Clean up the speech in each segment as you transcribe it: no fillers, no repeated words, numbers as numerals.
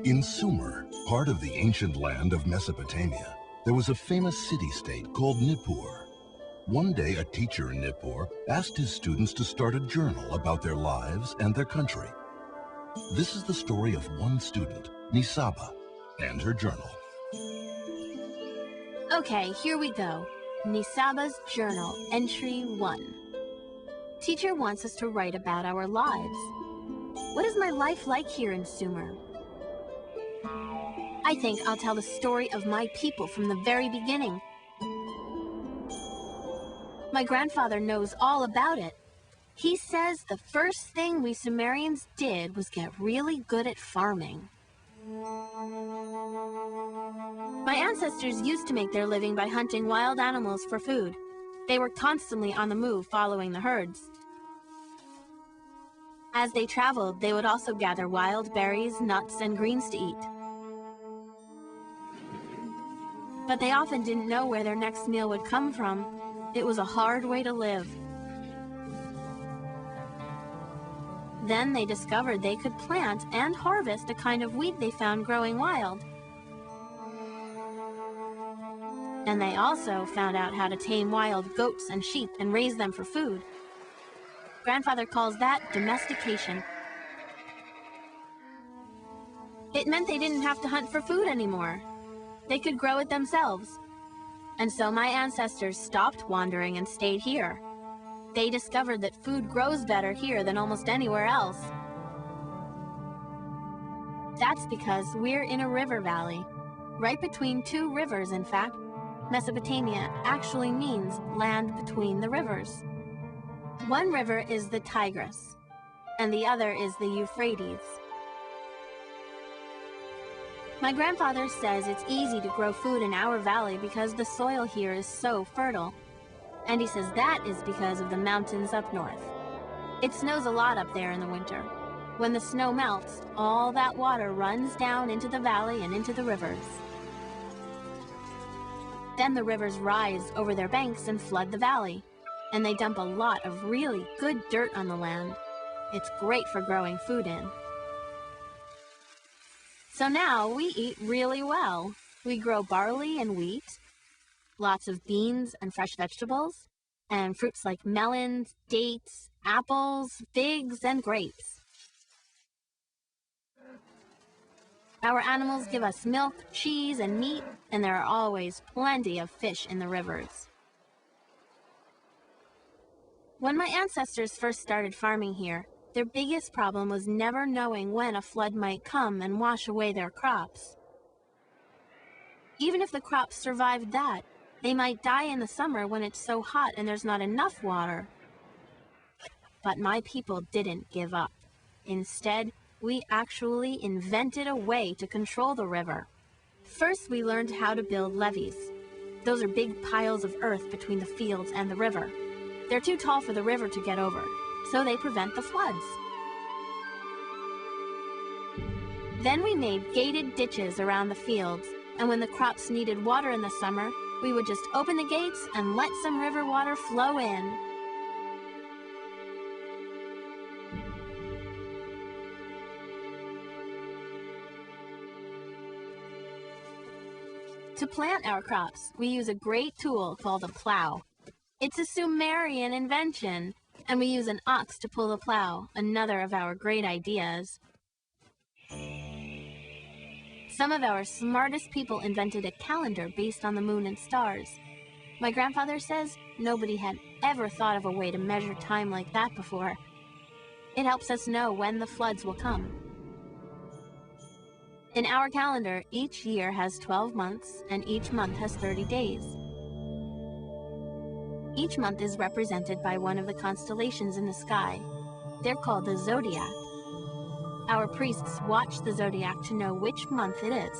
In Sumer, part of the ancient land of Mesopotamia, there was a famous city-state called Nippur. One day, a teacher in Nippur asked his students to start a journal about their lives and their country. This is the story of one student, Nisaba, and her journal. Okay, here we go. Nisaba's Journal, Entry 1. Teacher wants us to write about our lives. What is my life like here in Sumer? I think I'll tell the story of my people from the very beginning. My grandfather knows all about it. He says the first thing we Sumerians did was get really good at farming. My ancestors used to make their living by hunting wild animals for food. They were constantly on the move, following the herds. As they traveled, they would also gather wild berries, nuts, and greens to eat. But they often didn't know where their next meal would come from. It was a hard way to live. Then they discovered they could plant and harvest a kind of wheat they found growing wild. And they also found out how to tame wild goats and sheep and raise them for food. Grandfather calls that domestication. It meant they didn't have to hunt for food anymore. They could grow it themselves. And so my ancestors stopped wandering and stayed here. They discovered that food grows better here than almost anywhere else. That's because we're in a river valley, right between two rivers, in fact. Mesopotamia actually means land between the rivers. One river is the Tigris, and the other is the Euphrates. My grandfather says it's easy to grow food in our valley because the soil here is so fertile. And he says that is because of the mountains up north. It snows a lot up there in the winter. When the snow melts, all that water runs down into the valley and into the rivers. Then the rivers rise over their banks and flood the valley. And they dump a lot of really good dirt on the land. It's great for growing food in. So now we eat really well. We grow barley and wheat, lots of beans and fresh vegetables, and fruits like melons, dates, apples, figs, and grapes. Our animals give us milk, cheese, and meat, and there are always plenty of fish in the rivers. When my ancestors first started farming here, their biggest problem was never knowing when a flood might come and wash away their crops. Even if the crops survived that, they might die in the summer when it's so hot and there's not enough water. But my people didn't give up. Instead, we actually invented a way to control the river. First, we learned how to build levees. Those are big piles of earth between the fields and the river. They're too tall for the river to get over, so they prevent the floods. Then we made gated ditches around the fields, and when the crops needed water in the summer, we would just open the gates and let some river water flow in. To plant our crops, we use a great tool called a plow. It's a Sumerian invention, and we use an ox to pull the plow, another of our great ideas. Some of our smartest people invented a calendar based on the moon and stars. My grandfather says nobody had ever thought of a way to measure time like that before. It helps us know when the floods will come. In our calendar, each year has 12 months, and each month has 30 days. Each month is represented by one of the constellations in the sky. They're called the zodiac. Our priests watch the zodiac to know which month it is.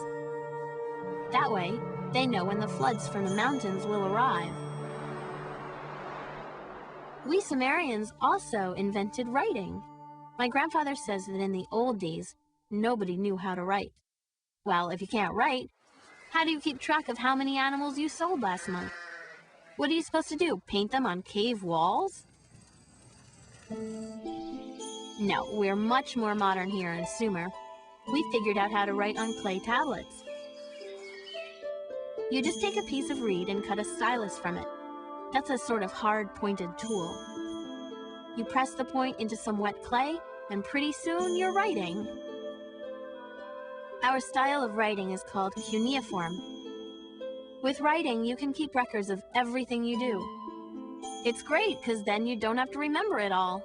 That way, they know when the floods from the mountains will arrive. We Sumerians also invented writing. My grandfather says that in the old days, nobody knew how to write. Well, if you can't write, how do you keep track of how many animals you sold last month? What are you supposed to do, paint them on cave walls? No, we're much more modern here in Sumer. we figured out how to write on clay tablets. You just take a piece of reed and cut a stylus from it. That's a sort of hard pointed tool. You press the point into some wet clay, and pretty soon you're writing. Our style of writing is called cuneiform. With writing, you can keep records of everything you do. It's great because then you don't have to remember it all.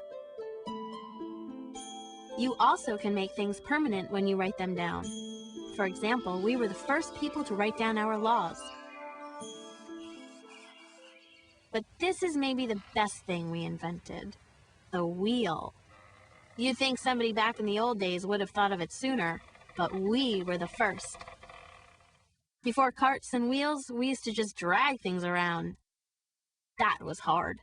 You also can make things permanent when you write them down. For example, we were the first people to write down our laws. But this is maybe the best thing we invented: the wheel. You'd think somebody back in the old days would have thought of it sooner, but we were the first. Before carts and wheels, we used to just drag things around. That was hard.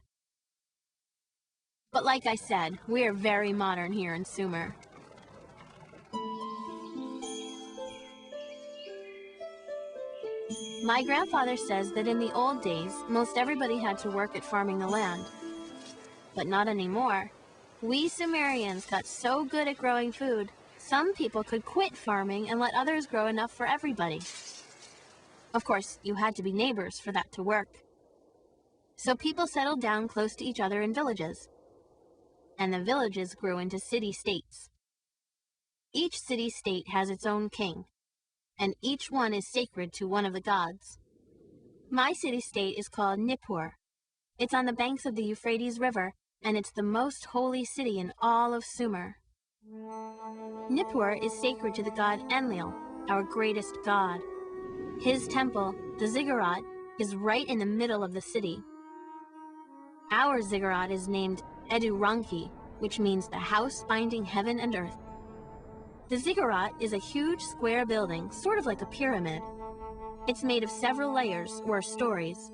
But like I said, we are very modern here in Sumer. My grandfather says that in the old days, most everybody had to work at farming the land. But not anymore. We Sumerians got so good at growing food, some people could quit farming and let others grow enough for everybody. Of course, you had to be neighbors for that to work. So people settled down close to each other in villages. And the villages grew into city-states. Each city-state has its own king, and each one is sacred to one of the gods. My city-state is called Nippur. It's on the banks of the Euphrates River, and it's the most holy city in all of Sumer. Nippur is sacred to the god Enlil, our greatest god. His temple, the ziggurat, is right in the middle of the city. Our ziggurat is named Eduranki, which means the house binding heaven and earth. The ziggurat is a huge square building, sort of like a pyramid. It's made of several layers, or stories.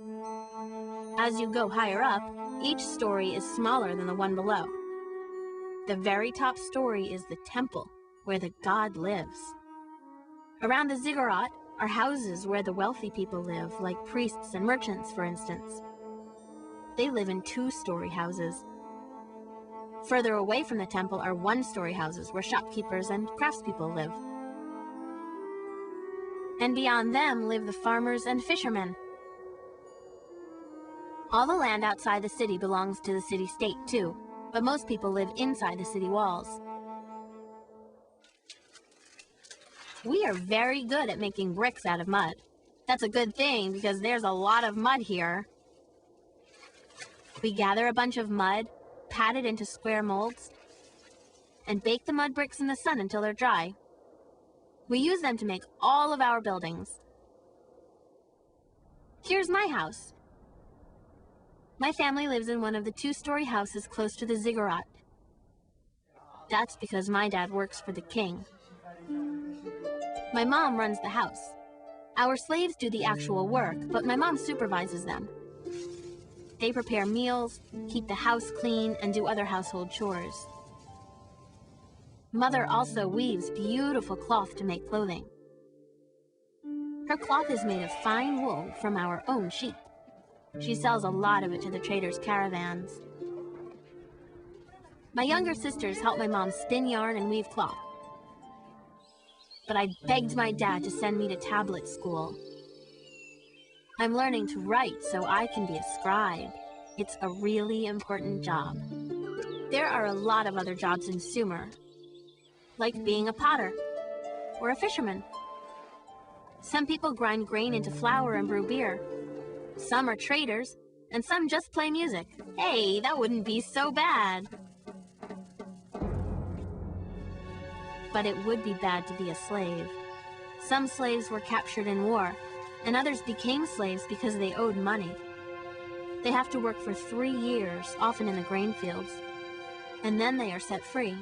As you go higher up, each story is smaller than the one below. The very top story is the temple, where the god lives. Around the ziggurat are houses where the wealthy people live, like priests and merchants, for instance. They live in two-story houses. Further away from the temple are one-story houses where shopkeepers and craftspeople live. And beyond them live the farmers and fishermen. All the land outside the city belongs to the city-state too, but most people live inside the city walls. We are very good at making bricks out of mud. That's a good thing because there's a lot of mud here. We gather a bunch of mud, pat it into square molds, and bake the mud bricks in the sun until they're dry. We use them to make all of our buildings. Here's my house. My family lives in one of the two-story houses close to the ziggurat. That's because my dad works for the king. My mom runs the house. Our slaves do the actual work, but my mom supervises them. They prepare meals, keep the house clean, and do other household chores. Mother also weaves beautiful cloth to make clothing. Her cloth is made of fine wool from our own sheep. She sells a lot of it to the traders' caravans. My younger sisters help my mom spin yarn and weave cloth. But I begged my dad to send me to tablet school. I'm learning to write so I can be a scribe. It's a really important job. There are a lot of other jobs in Sumer, like being a potter or a fisherman. Some people grind grain into flour and brew beer. Some are traders, and some just play music. Hey, that wouldn't be so bad. But it would be bad to be a slave. Some slaves were captured in war, and others became slaves because they owed money. They have to work for 3 years, often in the grain fields, and then they are set free.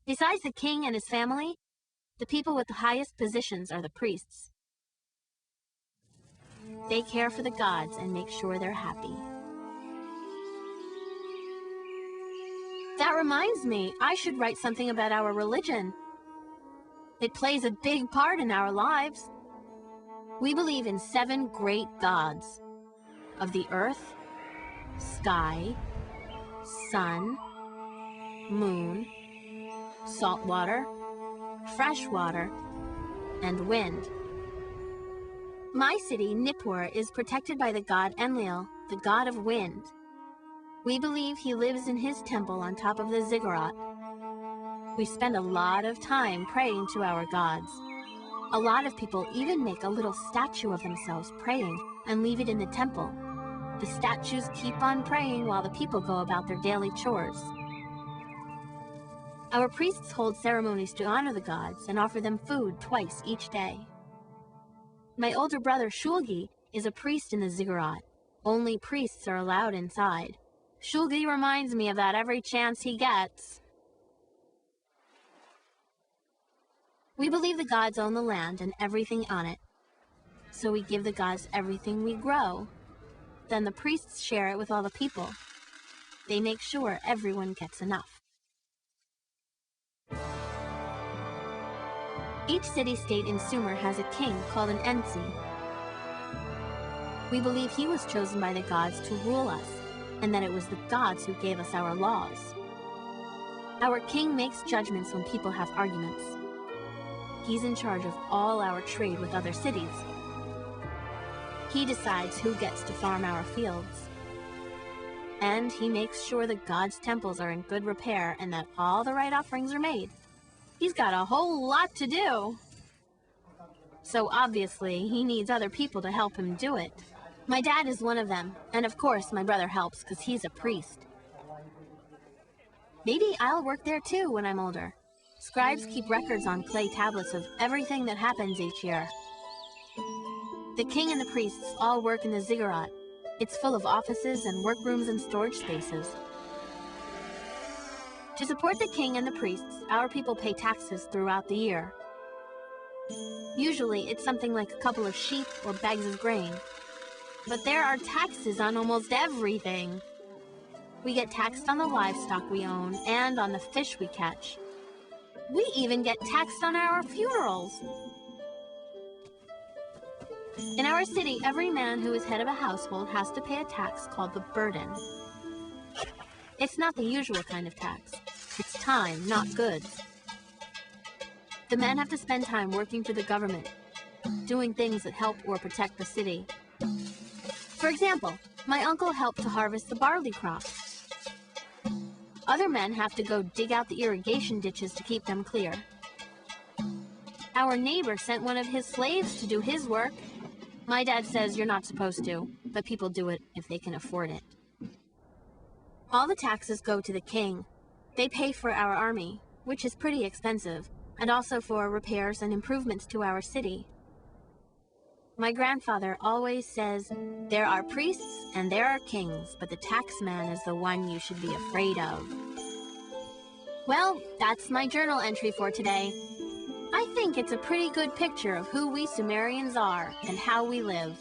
Besides the king and his family, the people with the highest positions are the priests. They care for the gods and make sure they're happy. That reminds me, I should write something about our religion. It plays a big part in our lives. We believe in 7 great gods of the earth, sky, sun, moon, salt water, fresh water, and wind. My city, Nippur, is protected by the god Enlil, the god of wind. We believe he lives in his temple on top of the ziggurat. We spend a lot of time praying to our gods. A lot of people even make a little statue of themselves praying and leave it in the temple. The statues keep on praying while the people go about their daily chores. Our priests hold ceremonies to honor the gods and offer them food twice each day. My older brother Shulgi is a priest in the ziggurat. Only priests are allowed inside. Shulgi reminds me of that every chance he gets. We believe the gods own the land and everything on it. So we give the gods everything we grow. Then the priests share it with all the people. They make sure everyone gets enough. Each city-state in Sumer has a king called an Ensi. We believe he was chosen by the gods to rule us, and that it was the gods who gave us our laws. Our king makes judgments when people have arguments. He's in charge of all our trade with other cities. He decides who gets to farm our fields. And he makes sure the gods' temples are in good repair and that all the right offerings are made. He's got a whole lot to do. So obviously, he needs other people to help him do it. My dad is one of them, and of course my brother helps because he's a priest. Maybe I'll work there too when I'm older. Scribes keep records on clay tablets of everything that happens each year. The king and the priests all work in the ziggurat. It's full of offices and workrooms and storage spaces. To support the king and the priests, our people pay taxes throughout the year. Usually, it's something like a couple of sheep or bags of grain. But there are taxes on almost everything. We get taxed on the livestock we own and on the fish we catch. We even get taxed on our funerals. In our city, every man who is head of a household has to pay a tax called the burden. It's not the usual kind of tax. It's time, not goods. The men have to spend time working for the government, doing things that help or protect the city. For example, my uncle helped to harvest the barley crop. Other men have to go dig out the irrigation ditches to keep them clear. Our neighbor sent one of his slaves to do his work. My dad says you're not supposed to, but people do it if they can afford it. All the taxes go to the king. They pay for our army, which is pretty expensive, and also for repairs and improvements to our city. My grandfather always says, there are priests and there are kings, but the tax man is the one you should be afraid of. Well, that's my journal entry for today. I think it's a pretty good picture of who we Sumerians are and how we live.